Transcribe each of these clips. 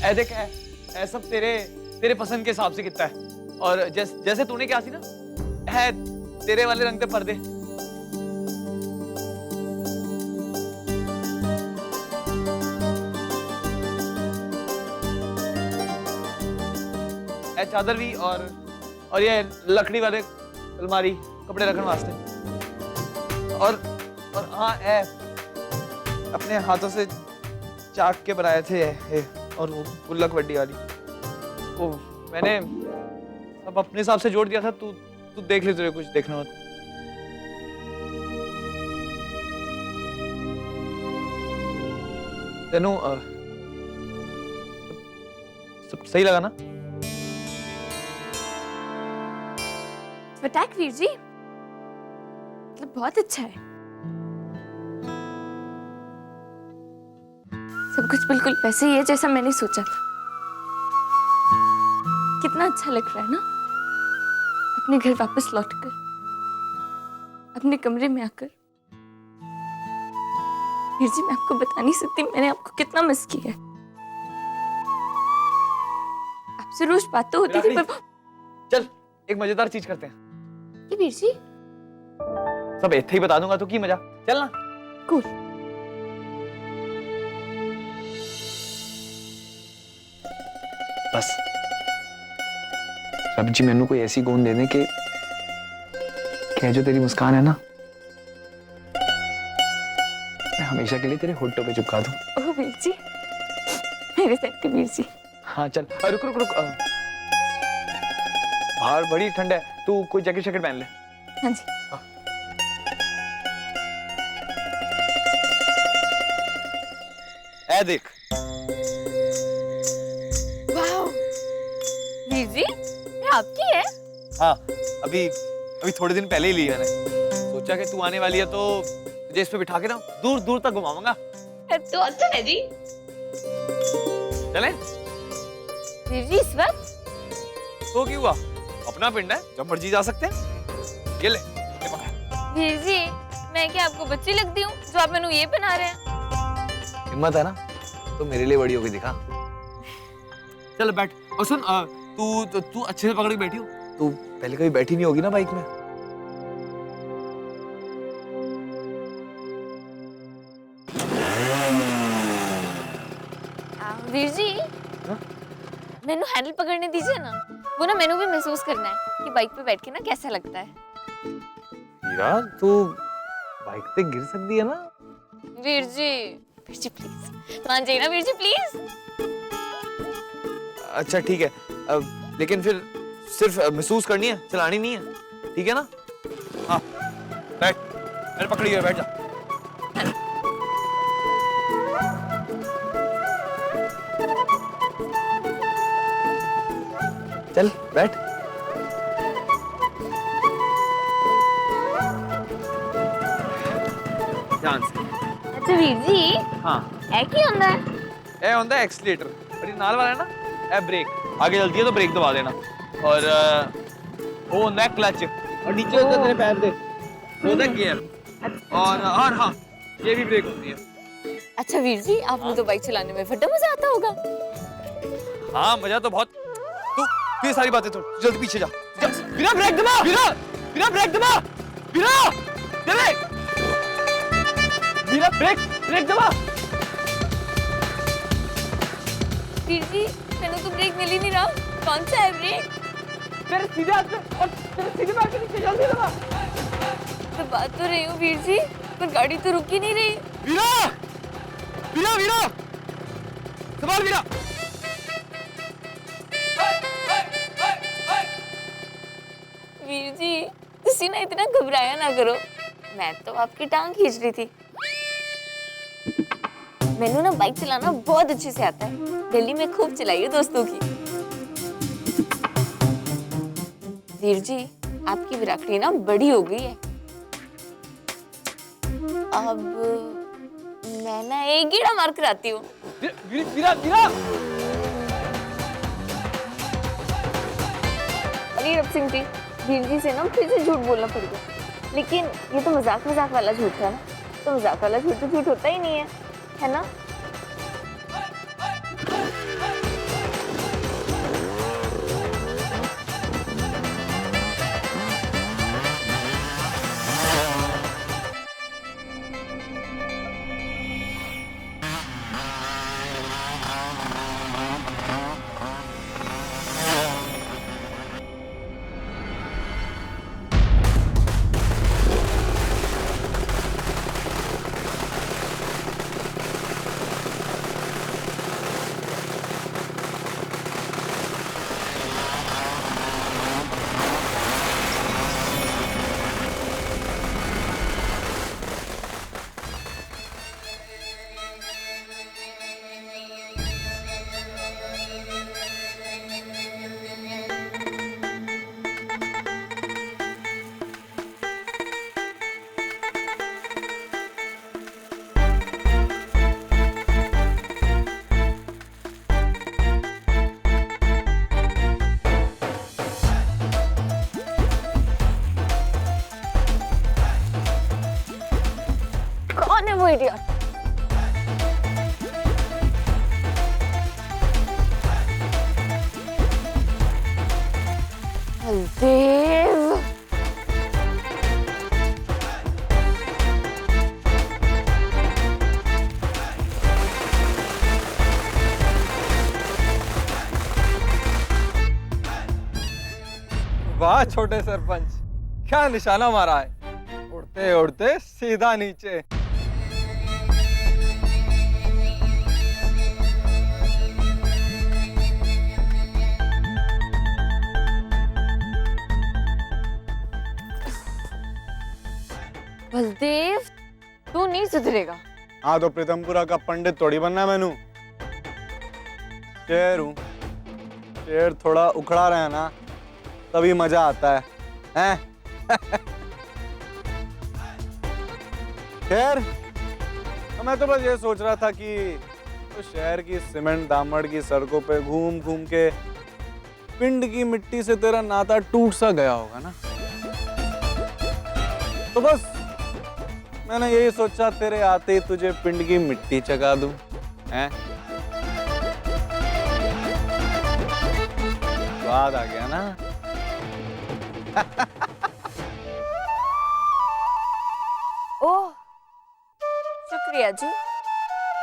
ऐ देख ऐ सब तेरे पसंद के हिसाब से कितना है। और जैसे तूने क्या सी ना है तेरे वाले रंग पे पर्दे। ऐ चादर भी और ये लकड़ी वाले अलमारी कपड़े रखने वास्ते। और हाँ ऐ अपने हाथों से चाक के बनाए थे और वो गुल्लक वड्डी वाली वो मैंने सब अपने हिसाब से जोड़ दिया था। तू देख ले तुझे कुछ देखना हो। तेनू सब सही लगा ना? फटाक वीर जी, मतलब बहुत अच्छा है। सब कुछ बिल्कुल वैसे ही है जैसा मैंने सोचा था। कितना अच्छा लग रहा है ना अपने घर वापस लौटकर, अपने कमरे में आकर। वीर जी मैं आपको बता नहीं सकती मैंने आपको कितना मिस किया है। आपसे रोज बात तो होती थी पर चल एक मजेदार चीज करते हैं। ये वीर जी सब इत्थे ही बता दूंगा तो की मजा। चल ना। कूल। बस रब जी मैनू कोई ऐसी गोंद दे दे कि जो तेरी मुस्कान है ना मैं हमेशा के लिए तेरे होठों पे चिपका दूं। ओह वीर जी, मेरे सत्य वीर जी। हाँ चल रुक रुक रुक बाहर बड़ी ठंड है, तू कोई जैकेट शैकेट पहन ले। हाँ जी। हाँ। ऐ देख। वाह वीर जी ये आपकी है? हाँ अभी थोड़े दिन पहले ही ली मैंने। सोचा कि तू आने वाली है तो तुझे इस पे बिठा के ना दूर दूर तक घुमाऊंगा। तो अच्छा है जी। चले वीर जी इस वक्त तो क्यों हुआ, अपना पिंड है जब मर्जी जा सकते हैं। ये ले पकड़। वीर जी मैं क्या आपको बच्ची लगती हूँ जो आप मैंने ये बना रहे हैं? हिम्मत है ना तो मेरे लिए बड़ी होगी दिखा। चल बैठ। और सुन तू अच्छे से पकड़ के बैठी हो। तू पहले कभी बैठी नहीं होगी ना बाइक में। वीर जी मैनू हैंडल पकड़ने दीजिए ना, वो ना मैनू भी महसूस करना है कि बाइक पे बैठ के ना कैसा लगता है। हीरा तू बाइक पे गिर सकती है ना। वीर जी प्लीज मान जाइए ना वीर जी प्लीज। अच्छा ठीक है लेकिन फिर सिर्फ महसूस करनी है, चलानी नहीं है, ठीक है ना? हाँ बैठ, मैंने पकड़ी है, बैठ जा। चल बैठ। ध्यान से। अच्छा वीर जी हाँ है की होता है? ए होता है एक्सीलेटर और ये नाल वाला है ना ए ब्रेक। आगे चलती है तो ब्रेक दबा देना। और वो होता है क्लच और नीचे होता है तेरे पैर दे वो होता है गियर। और हाँ ये भी ब्रेक होती है। अच्छा वीर जी आपको तो बाइक चलाने में बड़ा मजा आता होगा। हाँ मजा तो बहुत। तू ये सारी बातें छोड़, जल्दी पीछे जा। बिना ब्रेक दबा, बिना ब्रेक दबा, बिना ब्रेक दबा। वीर जी मैंने तो ब्रेक मिल ही नहीं रहा, कौन सा है ब्रेक? तेरे सीधे हाथ पे और तेरे सीधे पैर के नीचे, जल्दी दबा। तो बात तो रही हूँ वीर जी पर गाड़ी तो रुक ही नहीं रही। वीरा संभाल वीरा। वीर जी तुसी ना इतना घबराया ना करो, मैं तो आपकी टांग खींच रही थी। मैनू ना बाइक चलाना बहुत अच्छे से आता है, दिल्ली में खूब चलाई है दोस्तों की। वीर जी आपकी विराखड़ी ना बड़ी हो गई है, अब मैं ना एक गेड़ा मार कर आती हूँ। वीरा अरे रब सिंह जी, वीर जी से ना फिर से झूठ बोलना पड़ गया, लेकिन ये तो मजाक वाला झूठ था ना, तो मजाक वाला झूठ तो झूठ होता ही नहीं है, है ना? इडियट। बलदेव, वाह छोटे सरपंच, क्या निशाना मारा है, उड़ते उड़ते सीधा नीचे। बलदेव तू नहीं सुधरेगा। हाँ तो प्रीतमपुरा का पंडित थोड़ी बनना मैनू। शेर हूँ, शेर थोड़ा उखड़ा रहे ना तभी मजा आता है, हैं? खैर, तो मैं तो बस ये सोच रहा था कि तो शहर की सीमेंट दामड़ की सड़कों पे घूम घूम के पिंड की मिट्टी से तेरा नाता टूट सा गया होगा ना, तो बस मैंने यही सोचा तेरे आते ही तुझे पिंड की मिट्टी चगा दूं, हैं? स्वाद आ गया ना? ओह शुक्रिया जी,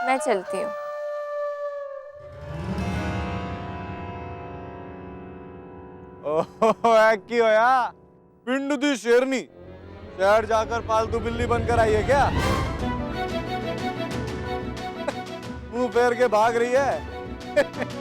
मैं चलती हूँ। ओह की होया पिंड दी शेरनी शहर जाकर पालतू बिल्ली बनकर आई है क्या? मुंह फेर के भाग रही है।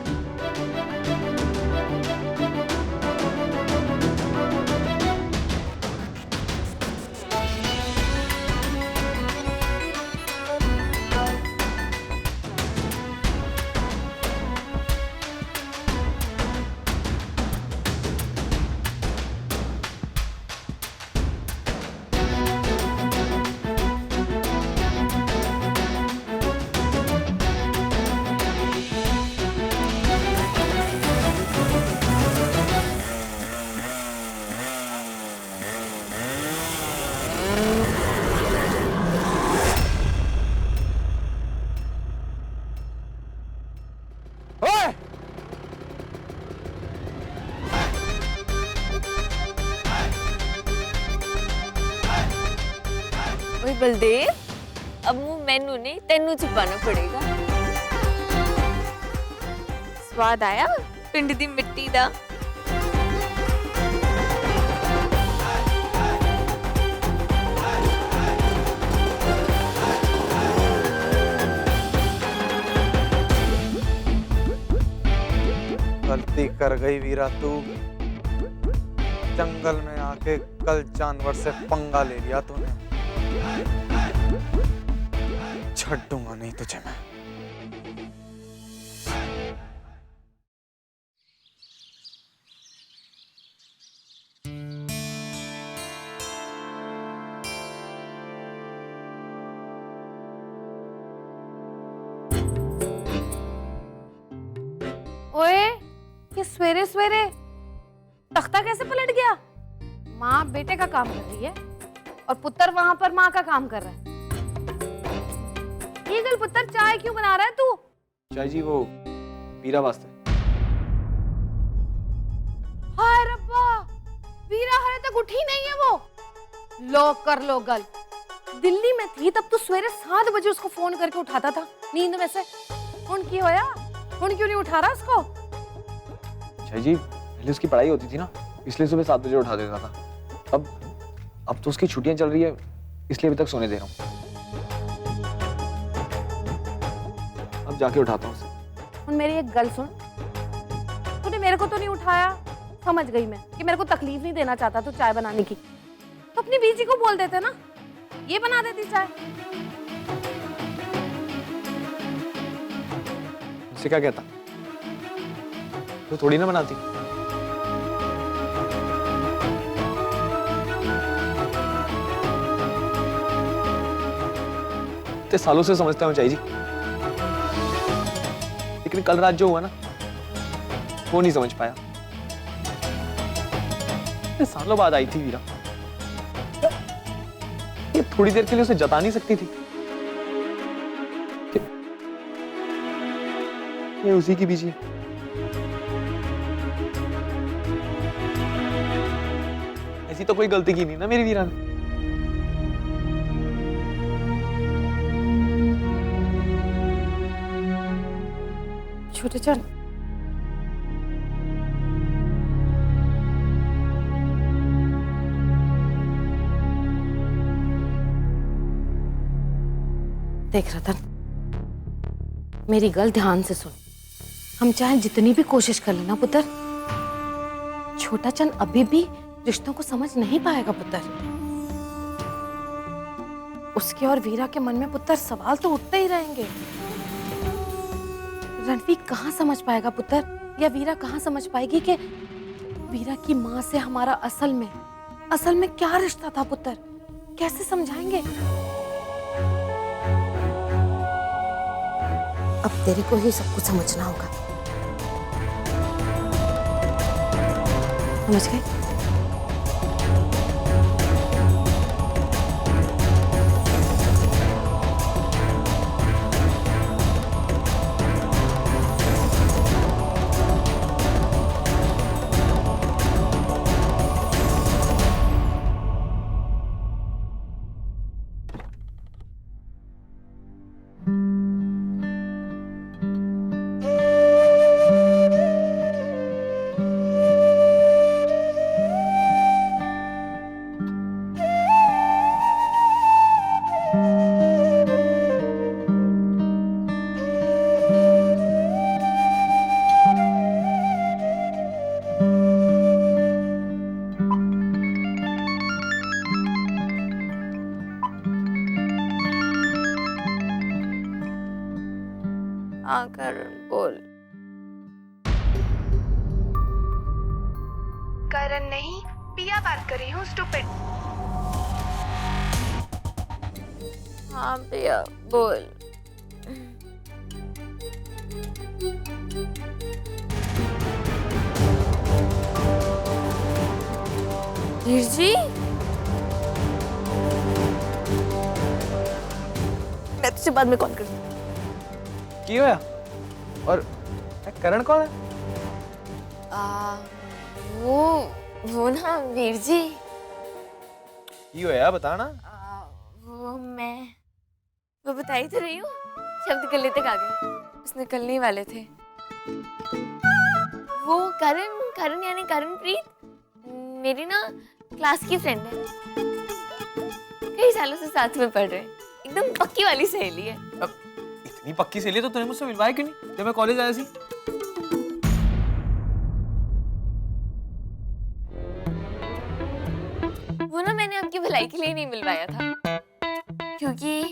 ओए बलदेव, अब मुंह मैनू नहीं तेनू छुपाना पड़ेगा। स्वाद आया पिंड दी मिट्टी दा। गलती कर गई वीरा तू, जंगल में आके कल जानवर से पंगा ले लिया तूने। छड़ दूंगा नहीं तुझे मैं। ओए, ये सवेरे सवेरे तख्ता कैसे पलट गया? माँ बेटे का काम कर रही है और पुत्र वहां पर माँ का काम कर रहा है। ये गल पुत्र, चाय क्यों बना रहा है तू? चाय जी वो वीरा वास्ते। हाय रब्बा, वीरा हरे तक उठी नहीं है वो। लो कर लो गल। दिल्ली में थी तब तू सवेरे 7 बजे उसको फोन करके उठाता था नींद में से। फोन की होया? फोन क्यों नहीं उठा रहा उसको? चाय जी पहले उसकी पढ़ाई होती थी ना, इसलिए सुबह 7 बजे उठा देता था। अब तो उसकी छुट्टियां चल रही है, इसलिए अभी तक सोने दे रहा हूँ। अब जाके उठाता हूँ उसे। और मेरी एक गल सुन, तूने मेरे को तो नहीं उठाया, समझ गई मैं कि मेरे को तकलीफ नहीं देना चाहता तू चाय बनाने की, तो अपनी बीजी को बोल देते ना, ये बना देती चाय। उससे क्या कहता, तो थोड़ी ना बनाती। इतने सालों से समझता हूँ चाय जी, लेकिन कल रात जो हुआ ना वो नहीं समझ पाया। इतने सालों बाद आई थी वीरा, ये थोड़ी देर के लिए उसे जता नहीं सकती थी? ये उसी की बीजी है। ऐसी तो कोई गलती की नहीं ना मेरी वीरा ने। छोटे चंद, देख रतन, मेरी गल ध्यान से सुन। हम चाहे जितनी भी कोशिश कर लेना पुत्र, छोटा चंद अभी भी रिश्तों को समझ नहीं पाएगा पुत्र। उसके और वीरा के मन में पुत्र सवाल तो उठते ही रहेंगे। रणवीर कहाँ समझ पाएगा पुत्र, या वीरा कहाँ समझ पाएगी कि वीरा की माँ से हमारा असल में क्या रिश्ता था पुत्र? कैसे समझाएंगे? अब तेरे को ही सब कुछ समझना होगा, समझ गए? हाँ करण बोल। करण नहीं, पिया बात कर रही हूँ, स्टूपिड। हाँ भैया बोल। वीर जी, मैं तुझसे बाद में कॉल करूँ। की होया? और करण कौन है? वो ना वीर जी, की होया बताना। वो बता ही तो रही हूँ। शब्द गले तक आ गए, बस निकलने ही वाले थे। वो करण यानी करणप्रीत मेरी ना क्लास की फ्रेंड है। कई सालों से साथ में पढ़ रहे हैं, एकदम पक्की वाली सहेली है। अब इतनी पक्की सहेली तो तूने मुझसे मिलवाया क्यों नहीं जब मैं कॉलेज आया सी? वो ना मैंने आपकी भलाई के लिए नहीं मिलवाया था, क्योंकि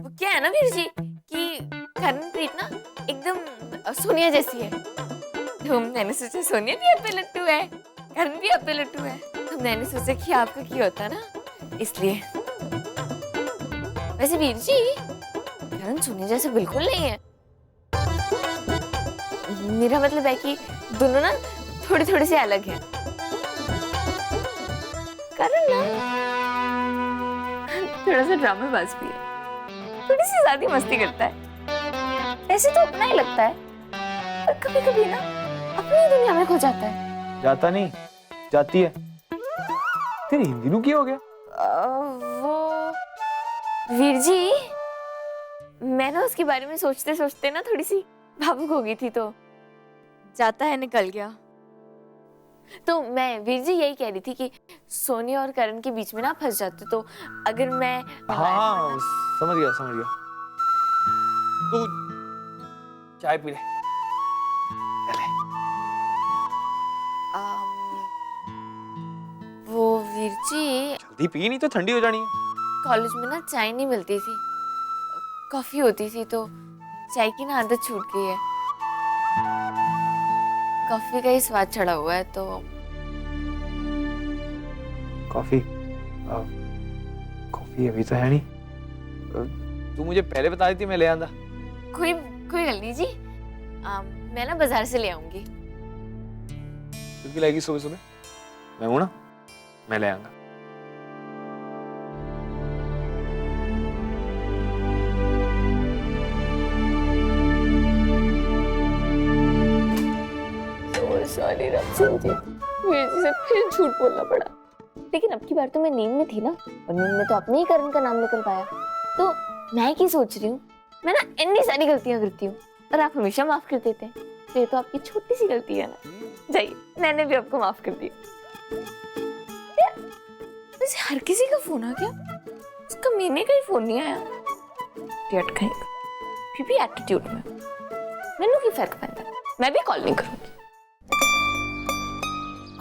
वो क्या है ना वीर जी कि करणप्रीत ना एकदम सोनिया जैसी है। तो मैंने सोचा सोनिया भी आप पे लट्टू है, करण भी आप पे लट्टू है, तो मैंने सोचा कि आपका क्या होता ना, इसलिए। वैसे वीर जी करण सोनिया जैसे बिल्कुल नहीं है। मेरा मतलब है कि दोनों ना थोड़े थोड़े से अलग हैं। करण ना थोड़ा सा ड्रामेबाज भी है, थोड़ी सी ज्यादा मस्ती करता है। ऐसे तो अपना ही लगता है, पर कभी कभी ना अपनी दुनिया में खो जाता है। जाता नहीं, जाती है। तेरी हिंदी नू क्या हो गया? वो वीर जी, मैं ना उसके बारे में सोचते सोचते ना थोड़ी सी भावुक हो गई थी, तो जाता है निकल गया। तो मैं वीर जी यही कह रही थी कि सोनिया और करण के बीच में ना फंस जाते, तो अगर मैं हाँ समझ गया समझ गया। तू चाय पी ले। वो वीर जी, जल्दी पी, नहीं तो ठंडी हो जानी है। कॉलेज में ना चाय नहीं मिलती थी, कॉफी होती थी, तो चाय की ना आदत छूट गई है। कॉफी का ही स्वाद चढ़ा हुआ है, तो कॉफी कॉफी अभी तो है नहीं। तू मुझे पहले बता देती, मैं ले आंदा। कोई गल नहीं जी, मैं ना बाजार से ले आऊंगी। क्योंकि लाएगी सुबह सुबह, मैं हूं ना, मैं ले आऊंगा। अब समझी, वीर जी से फिर झूठ बोलना पड़ा। लेकिन अब की बार तो मैं नींद में थी ना, और नींद में तो अपने ही करण का नाम निकल पाया। तो मैं क्या सोच रही हूँ, मैं ना इतनी सारी गलतियां करती हूँ और आप हमेशा माफ कर देते हैं, तो ये तो आपकी छोटी सी गलती है ना। जाइए, मैंने भी आपको माफ कर दिया। वैसे हर किसी का फोन आ गया, उसका मीने का ही फोन नहीं आया। फिर भी एटीट्यूड में मैंने की फर्क पैंदा, मैं भी कॉल नहीं करूंगी।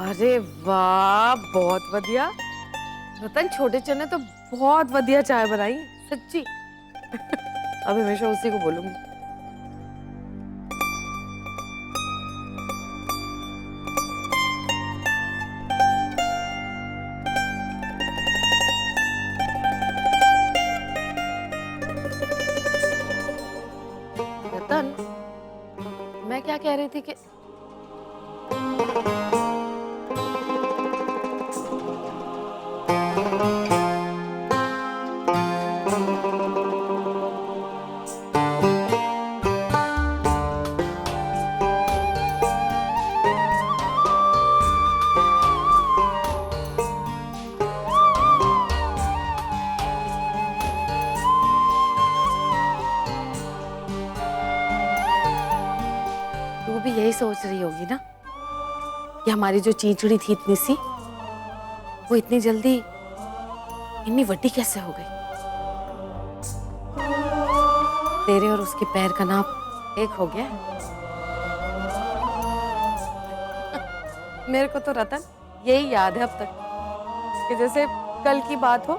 अरे वाह, बहुत बढ़िया रतन, छोटे चने तो बहुत बढ़िया चाय बनाई सच्ची। अब हमेशा उसी को बोलूंगी। रतन, मैं क्या कह रही थी कि तू भी यही सोच रही होगी ना कि हमारी जो चींचड़ी थी इतनी सी, वो इतनी जल्दी इतनी वड्डी कैसे हो गई। तेरे और उसके पैर का नाप एक हो गया। मेरे को तो रतन यही याद है अब तक कि जैसे कल की बात हो,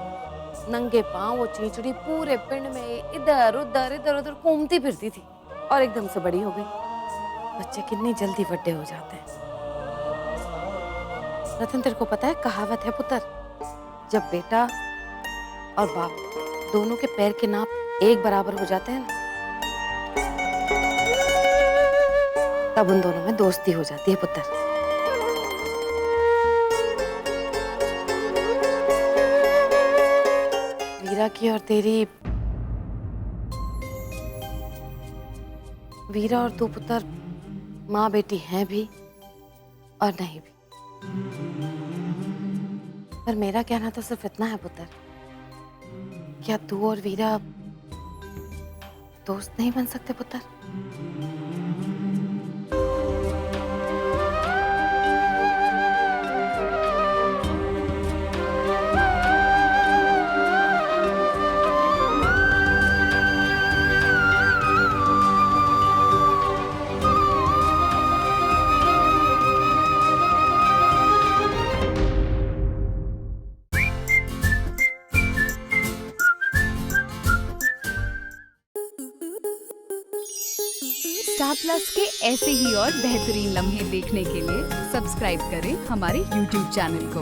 नंगे पांव वो चींचड़ी पूरे पिंड में इधर उधर घूमती फिरती थी और एकदम से बड़ी हो गई। बच्चे कितनी जल्दी बड़े हो जाते हैं। रतन, तेरे को पता है कहावत है पुत्र, जब बेटा और बाप दोनों के पैर के नाप एक बराबर हो जाते हैं ना, तब उन दोनों में दोस्ती हो जाती है पुत्र। वीरा की और तेरी, वीरा और तू पुत्र माँ बेटी हैं भी और नहीं भी, पर मेरा कहना तो सिर्फ इतना है पुत्र, क्या तू और वीरा दोस्त नहीं बन सकते पुत्र? स्टार प्लस के ऐसे ही और बेहतरीन लम्हे देखने के लिए सब्सक्राइब करें हमारे YouTube चैनल को।